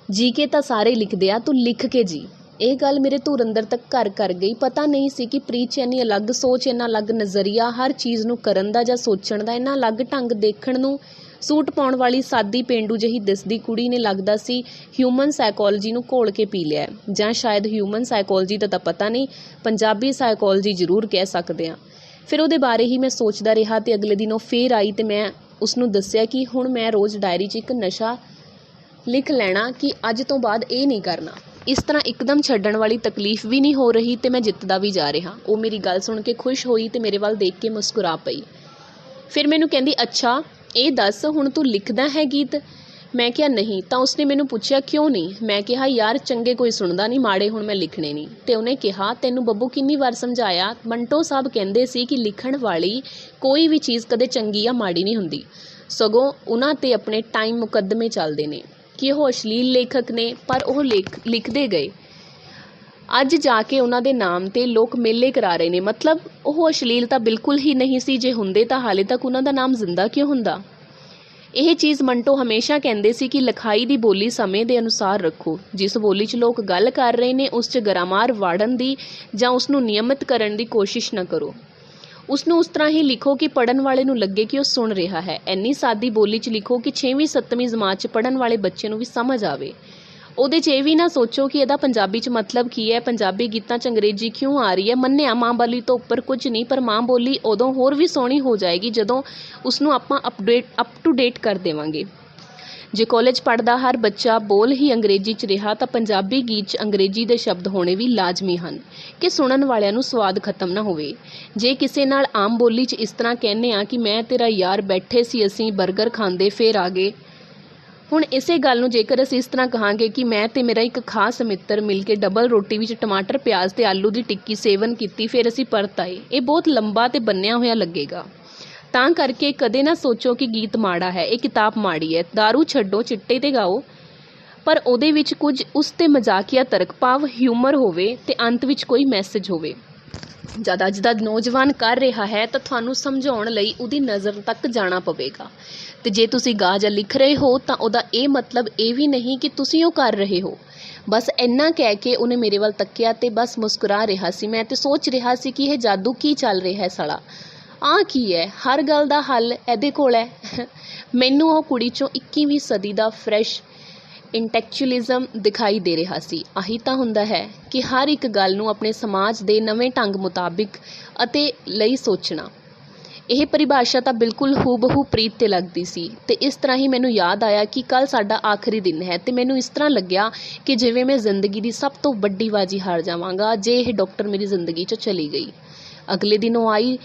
ਜੀ ਕੇ ਤਾਂ ਸਾਰੇ ਲਿਖਦੇ ਆ, ਤੂੰ ਲਿਖ ਕੇ ਜੀ। ਇਹ ਗੱਲ ਮੇਰੇ ਧੁਰ ਅੰਦਰ ਤੱਕ ਘਰ ਕਰ ਗਈ। ਪਤਾ ਨਹੀਂ ਸੀ ਕਿ ਪ੍ਰੀਤ 'ਚ ਇੰਨੀ ਅਲੱਗ ਸੋਚ, ਇੰਨਾ ਅਲੱਗ ਨਜ਼ਰੀਆ, ਹਰ ਚੀਜ਼ ਨੂੰ ਕਰਨ ਦਾ ਜਾਂ ਸੋਚਣ ਦਾ, ਇੰਨਾ ਅਲੱਗ ਢੰਗ, ਦੇਖਣ ਨੂੰ ਸੂਟ ਪਾਉਣ ਵਾਲੀ ਸਾਦੀ ਪੇਂਡੂ ਜਿਹੀ ਦਿਸਦੀ ਕੁੜੀ ਨੇ ਲੱਗਦਾ ਸੀ ਹਿਊਮਨ ਸਾਈਕੋਲੋਜੀ ਨੂੰ ਘੋਲ ਕੇ ਪੀ ਲਿਆ, ਜਾਂ ਸ਼ਾਇਦ ਹਿਊਮਨ ਸਾਈਕੋਲੋਜੀ ਦਾ ਤਾਂ ਪਤਾ ਨਹੀਂ, ਪੰਜਾਬੀ ਸਾਈਕੋਲੋਜੀ ਜ਼ਰੂਰ ਕਹਿ ਸਕਦੇ ਹਾਂ। ਫਿਰ ਉਹਦੇ ਬਾਰੇ ਹੀ ਮੈਂ ਸੋਚਦਾ ਰਿਹਾ ਅਤੇ ਅਗਲੇ ਦਿਨ ਉਹ ਫੇਰ ਆਈ ਅਤੇ ਮੈਂ ਉਸਨੂੰ ਦੱਸਿਆ ਕਿ ਹੁਣ ਮੈਂ ਰੋਜ਼ ਡਾਇਰੀ 'ਚ ਇੱਕ ਨਸ਼ਾ ਲਿਖ ਲੈਣਾ ਕਿ ਅੱਜ ਤੋਂ ਬਾਅਦ ਇਹ ਨਹੀਂ ਕਰਨਾ। ਇਸ ਤਰ੍ਹਾਂ ਇੱਕਦਮ ਛੱਡਣ ਵਾਲੀ ਤਕਲੀਫ ਵੀ ਨਹੀਂ ਹੋ ਰਹੀ ਅਤੇ ਮੈਂ ਜਿੱਤਦਾ ਵੀ ਜਾ ਰਿਹਾ। ਉਹ ਮੇਰੀ ਗੱਲ ਸੁਣ ਕੇ ਖੁਸ਼ ਹੋਈ ਅਤੇ ਮੇਰੇ ਵੱਲ ਦੇਖ ਕੇ ਮੁਸਕਰਾ ਪਈ। ਫਿਰ ਮੈਨੂੰ ਕਹਿੰਦੀ ਅੱਛਾ ਇਹ ਦੱਸ ਹੁਣ ਤੂੰ ਲਿਖਦਾ ਹੈ ਗੀਤ। ਮੈਂ ਕਿਹਾ ਨਹੀਂ। ਤਾਂ ਉਸਨੇ ਮੈਨੂੰ ਪੁੱਛਿਆ ਕਿਉਂ ਨਹੀਂ। ਮੈਂ ਕਿਹਾ ਯਾਰ ਚੰਗੇ ਕੋਈ ਸੁਣਦਾ ਨਹੀਂ, ਮਾੜੇ ਹੁਣ ਮੈਂ ਲਿਖਣੇ ਨਹੀਂ। ਅਤੇ ਉਹਨੇ ਕਿਹਾ ਤੈਨੂੰ ਬੱਬੂ ਕਿੰਨੀ ਵਾਰ ਸਮਝਾਇਆ, ਮੰਟੋ ਸਾਹਿਬ ਕਹਿੰਦੇ ਸੀ ਕਿ ਲਿਖਣ ਵਾਲੀ ਕੋਈ ਵੀ ਚੀਜ਼ ਕਦੇ ਚੰਗੀ ਜਾਂ ਮਾੜੀ ਨਹੀਂ ਹੁੰਦੀ, ਸਗੋਂ ਉਹਨਾਂ 'ਤੇ ਆਪਣੇ ਟਾਈਮ ਮੁਕੱਦਮੇ ਚੱਲਦੇ ਨੇ ਕਿ ਉਹ ਅਸ਼ਲੀਲ ਲੇਖਕ ਨੇ, ਪਰ ਉਹ ਲਿਖਦੇ ਗਏ। ਅੱਜ ਜਾ ਕੇ ਉਹਨਾਂ ਦੇ ਨਾਮ ਤੇ ਲੋਕ ਮੇਲੇ ਕਰਾ ਰਹੇ ਨੇ। ਮਤਲਬ ਉਹ ਅਸ਼ਲੀਲ ਤਾਂ ਬਿਲਕੁਲ ਹੀ ਨਹੀਂ ਸੀ, ਜੇ ਹੁੰਦੇ ਤਾਂ ਹਾਲੇ ਤੱਕ ਉਹਨਾਂ ਦਾ ਨਾਮ ਜ਼ਿੰਦਾ ਕਿਉਂ ਹੁੰਦਾ। ਇਹ ਚੀਜ਼ ਮੰਟੋ ਹਮੇਸ਼ਾ ਕਹਿੰਦੇ ਸੀ ਕਿ ਲਿਖਾਈ ਦੀ ਬੋਲੀ ਸਮੇਂ ਦੇ ਅਨੁਸਾਰ ਰੱਖੋ। ਜਿਸ ਬੋਲੀ 'ਚ ਲੋਕ ਗੱਲ ਕਰ ਰਹੇ ਨੇ ਉਸ 'ਚ ਗਰਾਮਾਰ ਵਾੜਨ ਦੀ ਜਾਂ ਉਸ ਨੂੰ ਨਿਯਮਿਤ ਕਰਨ ਦੀ ਕੋਸ਼ਿਸ਼ ਨਾ ਕਰੋ। ਉਸ ਨੂੰ ਉਸ ਤਰ੍ਹਾਂ ਹੀ ਲਿਖੋ ਕਿ ਪੜ੍ਹਨ ਵਾਲੇ ਨੂੰ ਲੱਗੇ ਕਿ ਉਹ ਸੁਣ ਰਿਹਾ ਹੈ। ਇੰਨੀ ਸਾਦੀ ਬੋਲੀ 'ਚ ਲਿਖੋ ਕਿ 6ਵੀਂ 7ਵੀਂ ਜਮਾਤ 'ਚ ਪੜ੍ਹਨ ਵਾਲੇ ਬੱਚੇ ਨੂੰ ਵੀ ਸਮਝ ਆਵੇ। ਉਹਦੇ 'ਚ ਇਹ ਵੀ ਨਾ ਸੋਚੋ ਕਿ ਇਹਦਾ ਪੰਜਾਬੀ 'ਚ ਮਤਲਬ ਕੀ ਹੈ, ਪੰਜਾਬੀ ਗੀਤਾਂ 'ਚ ਅੰਗਰੇਜ਼ੀ ਕਿਉਂ ਆ ਰਹੀ ਹੈ। ਮੰਨਿਆ ਮਾਂ ਬੋਲੀ ਤੋਂ ਉੱਪਰ ਕੁਝ ਨਹੀਂ, ਪਰ ਮਾਂ ਬੋਲੀ ਉਦੋਂ ਹੋਰ ਵੀ ਸੋਹਣੀ ਹੋ ਜਾਏਗੀ ਜਦੋਂ ਉਸਨੂੰ ਆਪਾਂ ਅਪ ਟੂ ਡੇਟ ਕਰ ਦੇਵਾਂਗੇ। ਜੇ ਕਾਲਜ ਪੜ੍ਹਦਾ ਹਰ ਬੱਚਾ ਬੋਲ ਹੀ ਅੰਗਰੇਜ਼ੀ 'ਚ ਰਿਹਾ ਤਾਂ ਪੰਜਾਬੀ ਗੀਤ 'ਚ ਅੰਗਰੇਜ਼ੀ ਦੇ ਸ਼ਬਦ ਹੋਣੇ ਵੀ ਲਾਜ਼ਮੀ ਹਨ ਕਿ ਸੁਣਨ ਵਾਲਿਆਂ ਨੂੰ ਸਵਾਦ ਖਤਮ ਨਾ ਹੋਵੇ। ਜੇ ਕਿਸੇ ਨਾਲ ਆਮ ਬੋਲੀ 'ਚ ਇਸ ਤਰ੍ਹਾਂ ਕਹਿੰਦੇ ਆ ਕਿ ਮੈਂ ਤੇਰਾ ਯਾਰ ਬੈਠੇ ਸੀ ਅਸੀਂ ਬਰਗਰ ਖਾਂਦੇ ਫੇਰ ਆ ਗਏ। ਹੁਣ ਇਸੇ ਗੱਲ ਨੂੰ ਜੇਕਰ ਅਸੀਂ ਇਸ ਤਰ੍ਹਾਂ ਕਹਾਂਗੇ ਕਿ ਮੈਂ ਤੇ ਮੇਰਾ ਇੱਕ ਖਾਸ ਮਿੱਤਰ ਮਿਲ ਕੇ ਡਬਲ ਰੋਟੀ ਵਿੱਚ ਟਮਾਟਰ ਪਿਆਜ਼ ਤੇ ਆਲੂ ਦੀ ਟਿੱਕੀ ਸੇਵਨ ਕੀਤੀ ਫਿਰ ਅਸੀਂ ਪਰਤ ਆਏ, ਇਹ ਬਹੁਤ ਲੰਬਾ ਤੇ ਬੰਨਿਆ ਹੋਇਆ ਲੱਗੇਗਾ। ਤਾਂ ਕਰਕੇ ਕਦੇ ਨਾ ਸੋਚੋ ਕਿ ਗੀਤ ਮਾੜਾ ਹੈ, ਇਹ ਕਿਤਾਬ ਮਾੜੀ ਹੈ। ਦਾਰੂ ਛੱਡੋ, ਚਿੱਟੇ ਤੇ ਗਾਓ, ਪਰ ਉਹਦੇ ਵਿੱਚ ਕੁਝ ਉਸ ਤੇ ਮਜ਼ਾਕੀਆ ਤਰਕ ਭਾਵ ਹਿਊਮਰ ਹੋਵੇ ਤੇ ਅੰਤ ਵਿੱਚ ਕੋਈ ਮੈਸੇਜ ਹੋਵੇ। ਜਦ ਅੱਜ ਦਾ ਨੌਜਵਾਨ ਕਰ ਰਿਹਾ ਹੈ ਤਾਂ ਤੁਹਾਨੂੰ ਸਮਝਾਉਣ ਲਈ ਉਹਦੀ ਨਜ਼ਰ ਤੱਕ ਜਾਣਾ ਪਵੇਗਾ। ਤੇ ਜੇ ਤੁਸੀਂ ਗਾ ਜਾਂ ਲਿਖ ਰਹੇ ਹੋ ਤਾਂ ਉਹਦਾ ਇਹ ਮਤਲਬ ਇਹ ਵੀ ਨਹੀਂ ਕਿ ਤੁਸੀਂ ਉਹ ਕਰ ਰਹੇ ਹੋ। ਬਸ ਇੰਨਾ ਕਹਿ ਕੇ ਉਹਨੇ ਮੇਰੇ ਵੱਲ ਤੱਕਿਆ ਤੇ ਬਸ ਮੁਸਕਰਾ ਰਿਹਾ ਸੀ। ਮੈਂ ਤੇ ਸੋਚ ਰਿਹਾ ਸੀ ਕਿ ਇਹ ਜਾਦੂ ਕੀ ਚੱਲ ਰਿਹਾ ਹੈ ਸਾਲਾ, ਆਹ ਕੀ ਹੈ, ਹਰ ਗੱਲ ਦਾ ਹੱਲ ਇਹਦੇ ਕੋਲ ਹੈ। ਮੈਨੂੰ ਉਹ ਕੁੜੀ 'ਚੋਂ 21ਵੀਂ ਸਦੀ ਦਾ ਫਰੈਸ਼ ਇੰਟੈਕਚੁਅਲਿਜ਼ਮ ਦਿਖਾਈ ਦੇ ਰਿਹਾ ਸੀ। ਆਹੀ ਤਾਂ ਹੁੰਦਾ ਹੈ ਕਿ ਹਰ ਇੱਕ ਗੱਲ ਨੂੰ ਆਪਣੇ ਸਮਾਜ ਦੇ ਨਵੇਂ ਢੰਗ ਮੁਤਾਬਿਕ ਅਤੇ ਲਈ ਸੋਚਣਾ। ਇਹ ਪਰਿਭਾਸ਼ਾ ਤਾਂ ਬਿਲਕੁਲ ਹੂਬਹੂ ਪ੍ਰੀਤ 'ਤੇ ਲੱਗਦੀ ਸੀ। ਤੇ ਇਸ ਤਰ੍ਹਾਂ ਹੀ ਮੈਨੂੰ ਯਾਦ ਆਇਆ ਕਿ ਕੱਲ੍ਹ ਸਾਡਾ ਆਖਰੀ ਦਿਨ ਹੈ ਤੇ ਮੈਨੂੰ ਇਸ ਤਰ੍ਹਾਂ ਲੱਗਿਆ ਕਿ ਜਿਵੇਂ ਮੈਂ ਜ਼ਿੰਦਗੀ ਦੀ ਸਭ ਤੋਂ ਵੱਡੀ ਬਾਜੀ ਹਾਰ ਜਾਵਾਂਗਾ ਜੇ ਇਹ ਡਾਕਟਰ ਮੇਰੀ ਜ਼ਿੰਦਗੀ 'ਚੋਂ ਚਲੀ ਗਈ। ਅਗਲੇ ਦਿਨ ਉਹ ਆਈ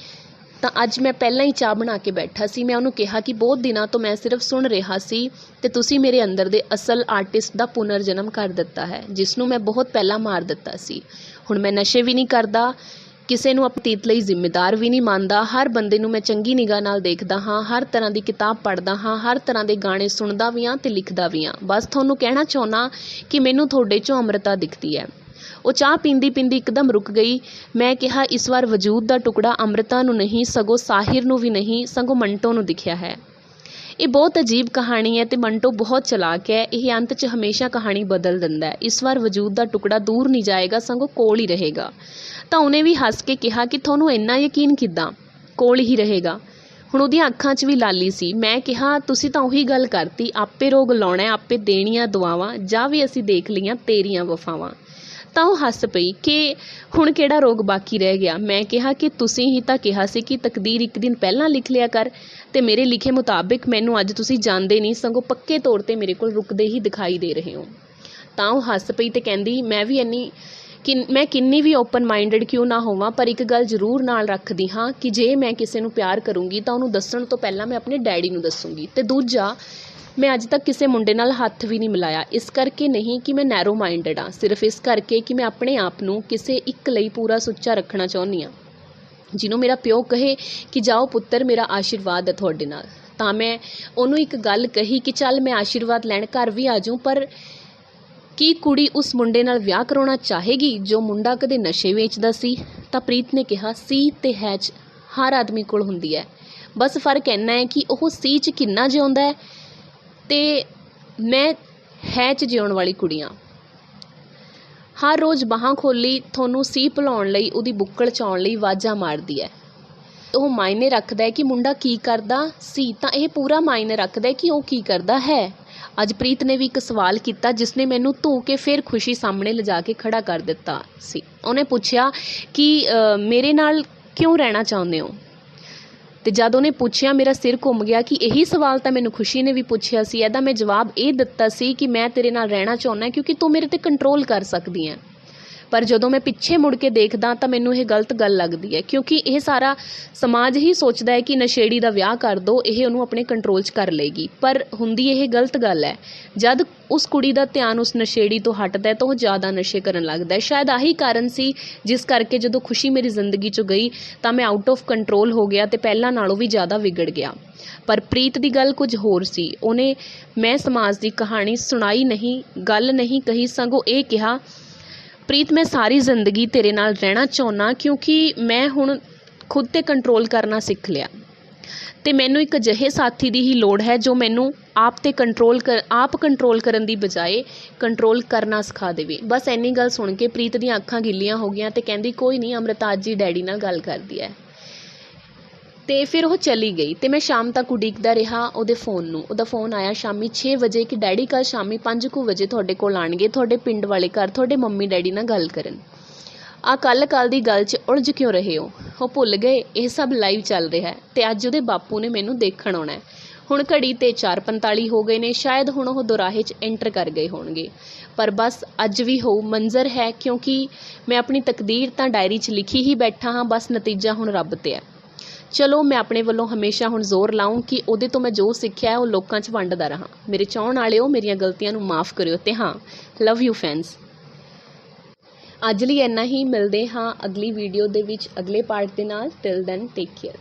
ਤਾਂ ਅੱਜ ਮੈਂ ਪਹਿਲਾਂ ਹੀ ਚਾਹ ਬਣਾ ਕੇ ਬੈਠਾ ਸੀ। ਮੈਂ ਉਹਨੂੰ ਕਿਹਾ ਕਿ ਬਹੁਤ ਦਿਨਾਂ ਤੋਂ ਮੈਂ ਸਿਰਫ ਸੁਣ ਰਿਹਾ ਸੀ ਤੇ ਤੁਸੀਂ ਮੇਰੇ ਅੰਦਰ ਦੇ ਅਸਲ ਆਰਟਿਸਟ ਦਾ ਪੁਨਰ ਜਨਮ ਕਰ ਦਿੱਤਾ ਹੈ, ਜਿਸ ਨੂੰ ਮੈਂ ਬਹੁਤ ਪਹਿਲਾਂ ਮਾਰ ਦਿੱਤਾ ਸੀ। ਹੁਣ ਮੈਂ ਨਸ਼ੇ ਵੀ ਨਹੀਂ ਕਰਦਾ, ਕਿਸੇ ਨੂੰ ਆਪਣੀ ਅਤੀਤ ਲਈ ਜ਼ਿੰਮੇਦਾਰ ਵੀ ਨਹੀਂ ਮੰਨਦਾ, ਹਰ ਬੰਦੇ ਨੂੰ ਮੈਂ ਚੰਗੀ ਨਿਗਾਹ ਨਾਲ ਦੇਖਦਾ ਹਾਂ, ਹਰ ਤਰ੍ਹਾਂ ਦੀ ਕਿਤਾਬ ਪੜ੍ਹਦਾ ਹਾਂ, ਹਰ ਤਰ੍ਹਾਂ ਦੇ ਗਾਣੇ ਸੁਣਦਾ ਵੀ ਹਾਂ ਤੇ ਲਿਖਦਾ ਵੀ ਹਾਂ। ਬਸ ਤੁਹਾਨੂੰ ਕਹਿਣਾ ਚਾਹੁੰਦਾ ਕਿ ਮੈਨੂੰ ਤੁਹਾਡੇ 'ਚੋਂ ਅੰਮ੍ਰਿਤਾ ਦਿਖਦੀ ਹੈ। ਉਹ ਚਾਹ ਪੀਂਦੀ ਪੀਂਦੀ ਇੱਕਦਮ ਰੁਕ ਗਈ। ਮੈਂ ਕਿਹਾ ਇਸ ਵਾਰ ਵਜੂਦ ਦਾ ਟੁਕੜਾ ਅੰਮ੍ਰਿਤਾ ਨੂੰ ਨਹੀਂ ਸਗੋਂ ਸਾਹਿਰ ਨੂੰ ਵੀ ਨਹੀਂ ਸਗੋਂ ਮੰਟੋ ਨੂੰ ਦਿਖਿਆ ਹੈ। ਇਹ ਬਹੁਤ ਅਜੀਬ ਕਹਾਣੀ ਹੈ ਤੇ ਮੰਟੋ ਬਹੁਤ ਚਲਾਕ ਹੈ। ਇਹ ਅੰਤ 'ਚ ਹਮੇਸ਼ਾ ਕਹਾਣੀ ਬਦਲ ਦਿੰਦਾ ਹੈ। ਇਸ ਵਾਰ ਵਜੂਦ ਦਾ ਟੁਕੜਾ ਦੂਰ ਨਹੀਂ ਜਾਏਗਾ ਸਗੋਂ ਕੋਲ ਹੀ ਰਹੇਗਾ। ਤਾਂ ਉਹਨੇ ਵੀ ਹੱਸ ਕੇ ਕਿਹਾ ਕਿ ਤੁਹਾਨੂੰ ਇੰਨਾ ਯਕੀਨ ਕਿੱਦਾਂ, ਕੋਲ ਹੀ ਰਹੇਗਾ। ਹੁਣ ਉਹਦੀਆਂ ਅੱਖਾਂ 'ਚ ਵੀ ਲਾਲੀ ਸੀ। ਮੈਂ ਕਿਹਾ ਤੁਸੀਂ ਤਾਂ ਉਹੀ ਗੱਲ ਕਰਤੀ, ਆਪੇ ਰੋਗ ਲਾਉਣਾ, ਆਪੇ ਦੇਣੀਆਂ ਦੁਆਵਾਂ, ਜਾਂ ਵੀ ਅਸੀਂ ਦੇਖ ਲਈਆਂ ਤੇਰੀਆਂ ਵਫਾਵਾਂ। ਤਾਂ ਉਹ ਹੱਸ ਪਈ ਕਿ ਹੁਣ ਕਿਹੜਾ ਰੋਗ ਬਾਕੀ ਰਹਿ ਗਿਆ। ਮੈਂ ਕਿਹਾ ਕਿ ਤੁਸੀਂ ਹੀ ਤਾਂ ਕਿਹਾ ਸੀ ਕਿ ਤਕਦੀਰ ਇੱਕ ਦਿਨ ਪਹਿਲਾਂ ਲਿਖ ਲਿਆ ਕਰ, ਤੇ ਮੇਰੇ ਲਿਖੇ ਮੁਤਾਬਿਕ ਮੈਨੂੰ ਅੱਜ ਤੁਸੀਂ ਜਾਣਦੇ ਨਹੀਂ ਸਗੋਂ ਪੱਕੇ ਤੌਰ 'ਤੇ ਮੇਰੇ ਕੋਲ ਰੁਕਦੇ ਹੀ ਦਿਖਾਈ ਦੇ ਰਹੇ ਹੋ। ਤਾਂ ਉਹ ਹੱਸ ਪਈ ਤੇ ਕਹਿੰਦੀ ਮੈਂ ਕਿੰਨੀ ਵੀ ਓਪਨ ਮਾਈਂਡਡ ਕਿਉਂ ਨਾ ਹੋਵਾਂ, ਪਰ ਇੱਕ ਗੱਲ ਜ਼ਰੂਰ ਨਾਲ ਰੱਖਦੀ ਹਾਂ ਕਿ ਜੇ ਮੈਂ ਕਿਸੇ ਨੂੰ ਪਿਆਰ ਕਰੂੰਗੀ ਤਾਂ ਉਹਨੂੰ ਦੱਸਣ ਤੋਂ ਪਹਿਲਾਂ ਮੈਂ ਆਪਣੇ ਡੈਡੀ ਨੂੰ ਦੱਸੂੰਗੀ। ਤੇ ਦੂਜਾ, ਮੈਂ ਅੱਜ ਤੱਕ ਕਿਸੇ ਮੁੰਡੇ ਨਾਲ ਹੱਥ ਵੀ ਨਹੀਂ ਮਿਲਾਇਆ। ਇਸ ਕਰਕੇ ਨਹੀਂ ਕਿ ਮੈਂ ਨੈਰੋ ਮਾਈਂਡਡ ਹਾਂ, ਸਿਰਫ ਇਸ ਕਰਕੇ ਕਿ ਮੈਂ ਆਪਣੇ ਆਪ ਨੂੰ ਕਿਸੇ ਇੱਕ ਲਈ ਪੂਰਾ ਸੁੱਚਾ ਰੱਖਣਾ ਚਾਹੁੰਦੀ ਹਾਂ। ਜਿਹਨੂੰ ਮੇਰਾ ਪਿਓ ਕਹੇ ਕਿ ਜਾਓ ਪੁੱਤਰ ਮੇਰਾ ਆਸ਼ੀਰਵਾਦ ਹੈ ਤੁਹਾਡੇ ਨਾਲ, ਤਾਂ ਮੈਂ ਉਹਨੂੰ ਇੱਕ ਗੱਲ ਕਹੀ ਕਿ ਚੱਲ ਮੈਂ ਆਸ਼ੀਰਵਾਦ ਲੈਣ ਘਰ ਵੀ ਆ ਜਾਊਂ, ਪਰ ਕੀ ਕੁੜੀ ਉਸ ਮੁੰਡੇ ਨਾਲ ਵਿਆਹ ਕਰਾਉਣਾ ਚਾਹੇਗੀ ਜੋ ਮੁੰਡਾ ਕਦੇ ਨਸ਼ੇ ਵੇਚਦਾ ਸੀ? ਤਾਂ ਪ੍ਰੀਤ ਨੇ ਕਿਹਾ ਸੀ ਤੇ ਹੈ 'ਚ ਹਰ ਆਦਮੀ ਕੋਲ ਹੁੰਦੀ ਹੈ, ਬਸ ਫਰਕ ਇੰਨਾ ਹੈ ਕਿ ਉਹ ਸੀ 'ਚ ਕਿੰਨਾ ਜਿਉਂਦਾ ਹੈ ਤੇ ਮੈਂ ਹੈ 'ਚ ਜਿਉਣ ਵਾਲੀ ਕੁੜੀਆਂ। ਹਰ ਰੋਜ਼ ਬਾਹਾਂ ਖੋਲੀ ਤੁਹਾਨੂੰ ਸੀ ਭੁਲਾਉਣ ਲਈ, ਉਹਦੀ ਬੁੱਕਲ 'ਚ ਆਉਣ ਲਈ ਆਵਾਜ਼ਾਂ ਮਾਰਦੀ ਹੈ। ਉਹ ਮਾਇਨੇ ਰੱਖਦਾ ਹੈ ਕਿ ਮੁੰਡਾ ਕੀ ਕਰਦਾ ਸੀ, ਤਾਂ ਇਹ ਪੂਰਾ ਮਾਇਨੇ ਰੱਖਦਾ ਹੈ ਕਿ ਉਹ ਕੀ ਕਰਦਾ ਹੈ। ਅੱਜ ਪ੍ਰੀਤ ਨੇ ਵੀ ਇੱਕ ਸਵਾਲ ਕੀਤਾ ਜਿਸ ਨੇ ਮੈਨੂੰ ਧੂ ਕੇ ਫਿਰ ਖੁਸ਼ੀ ਸਾਹਮਣੇ ਲਿਜਾ ਕੇ ਖੜਾ ਕਰ ਦਿੱਤਾ ਸੀ। ਉਹਨੇ ਪੁੱਛਿਆ ਕਿ ਮੇਰੇ ਨਾਲ ਕਿਉਂ ਰਹਿਣਾ ਚਾਹੁੰਦੇ ਹੋ? ਤੇ ਜਦ ਉਹਨੇ ਪੁੱਛਿਆ ਮੇਰਾ ਸਿਰ ਘੁੰਮ ਗਿਆ ਕਿ ਇਹੀ ਸਵਾਲ ਤਾਂ ਮੈਨੂੰ ਖੁਸ਼ੀ ਨੇ ਵੀ ਪੁੱਛਿਆ ਸੀ। ਇਹਦਾ ਮੈਂ ਜਵਾਬ ਇਹ ਦਿੱਤਾ ਸੀ ਕਿ ਮੈਂ ਤੇਰੇ ਨਾਲ ਰਹਿਣਾ ਚਾਹੁੰਦਾ ਕਿਉਂਕਿ ਤੂੰ ਮੇਰੇ 'ਤੇ ਕੰਟਰੋਲ ਕਰ ਸਕਦੀ ਹੈ। ਪਰ ਜਦੋਂ ਮੈਂ ਪਿੱਛੇ ਮੁੜ ਕੇ ਦੇਖਦਾ ਤਾਂ ਮੈਨੂੰ ਇਹ ਗਲਤ ਗੱਲ ਲੱਗਦੀ ਹੈ, ਕਿਉਂਕਿ ਇਹ ਸਾਰਾ ਸਮਾਜ ਹੀ ਸੋਚਦਾ ਹੈ ਕਿ ਨਸ਼ੇੜੀ ਦਾ ਵਿਆਹ ਕਰ ਦਿਓ, ਇਹ ਉਹਨੂੰ ਆਪਣੇ ਕੰਟਰੋਲ 'ਚ ਕਰ ਲਏਗੀ। ਪਰ ਹੁੰਦੀ ਇਹ ਗਲਤ ਗੱਲ ਹੈ। ਜਦ ਉਸ ਕੁੜੀ ਦਾ ਧਿਆਨ ਉਸ ਨਸ਼ੇੜੀ ਤੋਂ ਹਟਦਾ ਤਾਂ ਉਹ ਜ਼ਿਆਦਾ ਨਸ਼ੇ ਕਰਨ ਲੱਗਦਾ ਹੈ। ਸ਼ਾਇਦ ਆਹੀ ਕਾਰਨ ਸੀ ਜਿਸ ਕਰਕੇ ਜਦੋਂ ਖੁਸ਼ੀ ਮੇਰੀ ਜ਼ਿੰਦਗੀ 'ਚੋਂ ਗਈ ਤਾਂ ਮੈਂ ਆਊਟ ਆਫ ਕੰਟਰੋਲ ਹੋ ਗਿਆ ਤੇ ਪਹਿਲਾਂ ਨਾਲੋਂ ਵੀ ਜ਼ਿਆਦਾ ਵਿਗੜ ਗਿਆ। ਪਰ ਪ੍ਰੀਤ ਦੀ ਗੱਲ ਕੁਝ ਹੋਰ ਸੀ। ਉਹਨੇ ਮੈਂ ਸਮਾਜ ਦੀ ਕਹਾਣੀ ਸੁਣਾਈ ਨਹੀਂ, ਗੱਲ ਨਹੀਂ ਕਹੀ, ਸਗੋਂ ਇਹ ਕਿਹਾ ਪ੍ਰੀਤ ਮੈਂ ਸਾਰੀ ਜ਼ਿੰਦਗੀ ਤੇਰੇ ਨਾਲ ਰਹਿਣਾ ਚਾਹੁੰਦਾ, ਕਿਉਂਕਿ ਮੈਂ ਹੁਣ ਖੁਦ 'ਤੇ ਕੰਟਰੋਲ ਕਰਨਾ ਸਿੱਖ ਲਿਆ ਅਤੇ ਮੈਨੂੰ ਇੱਕ ਅਜਿਹੇ ਸਾਥੀ ਦੀ ਹੀ ਲੋੜ ਹੈ ਜੋ ਮੈਨੂੰ ਆਪ ਕੰਟਰੋਲ ਕਰਨ ਦੀ ਬਜਾਏ ਕੰਟਰੋਲ ਕਰਨਾ ਸਿਖਾ ਦੇਵੇ। ਬਸ ਇੰਨੀ ਗੱਲ ਸੁਣ ਕੇ ਪ੍ਰੀਤ ਦੀਆਂ ਅੱਖਾਂ ਗਿੱਲੀਆਂ ਹੋ ਗਈਆਂ ਅਤੇ ਕਹਿੰਦੀ ਕੋਈ ਨਹੀਂ, ਅੰਮ੍ਰਿਤਾ ਅੱਜ ਹੀ ਡੈਡੀ ਨਾਲ ਗੱਲ ਕਰਦੀ ਹੈ। ਅਤੇ ਫਿਰ ਉਹ ਚਲੀ ਗਈ ਅਤੇ ਮੈਂ ਸ਼ਾਮ ਤੱਕ ਉਡੀਕਦਾ ਰਿਹਾ ਉਹਦੇ ਫ਼ੋਨ ਨੂੰ। ਉਹਦਾ ਫ਼ੋਨ ਆਇਆ ਸ਼ਾਮੀ 6 ਵਜੇ ਕਿ ਡੈਡੀ ਕੱਲ੍ਹ ਸ਼ਾਮੀ 5 ਕੁ ਵਜੇ ਤੁਹਾਡੇ ਕੋਲ ਆਉਣਗੇ, ਤੁਹਾਡੇ ਪਿੰਡ ਵਾਲੇ ਘਰ, ਤੁਹਾਡੇ ਮੰਮੀ ਡੈਡੀ ਨਾਲ ਗੱਲ ਕਰਨ। ਆਹ ਕੱਲ੍ਹ ਦੀ ਗੱਲ 'ਚ ਉਲਝ ਕਿਉਂ ਰਹੇ ਹੋ? ਉਹ ਭੁੱਲ ਗਏ ਇਹ ਸਭ ਲਾਈਵ ਚੱਲ ਰਿਹਾ ਅਤੇ ਅੱਜ ਉਹਦੇ ਬਾਪੂ ਨੇ ਮੈਨੂੰ ਦੇਖਣ ਆਉਣਾ। ਹੁਣ ਘੜੀ 'ਤੇ 4:45 ਹੋ ਗਏ ਨੇ, ਸ਼ਾਇਦ ਹੁਣ ਉਹ ਦੋਰਾਹੇ 'ਚ ਐਂਟਰ ਕਰ ਗਏ ਹੋਣਗੇ। ਪਰ ਬਸ ਅੱਜ ਵੀ ਹੋਊ ਮੰਜ਼ਰ ਹੈ, ਕਿਉਂਕਿ ਮੈਂ ਆਪਣੀ ਤਕਦੀਰ ਤਾਂ ਡਾਇਰੀ 'ਚ ਲਿਖੀ ਹੀ ਬੈਠਾ ਹਾਂ, ਬਸ ਨਤੀਜਾ ਹੁਣ ਰੱਬ 'ਤੇ ਹੈ। ਚਲੋ ਮੈਂ ਆਪਣੇ ਵੱਲੋਂ ਹਮੇਸ਼ਾ ਹੁਣ ਜ਼ੋਰ ਲਾਊਂ ਕਿ ਉਹਦੇ ਤੋਂ ਮੈਂ ਜੋ ਸਿੱਖਿਆ ਉਹ ਲੋਕਾਂ 'ਚ ਵੰਡਦਾ ਰਹਾਂ। ਮੇਰੇ ਚਾਹੁਣ ਵਾਲਿਓ, ਮੇਰੀਆਂ ਗਲਤੀਆਂ ਨੂੰ ਮਾफ़ ਕਰਿਓ ਅਤੇ ਹਾਂ, ਲਵ ਯੂ ਫੈਨਸ। ਅੱਜ ਲਈ ਇੰਨਾ ਹੀ, ਮਿਲਦੇ ਹਾਂ ਅਗਲੀ ਵੀਡੀਓ ਦੇ ਵਿੱਚ ਅਗਲੇ ਪਾਰਟ ਦੇ ਨਾਲ। Till then take care.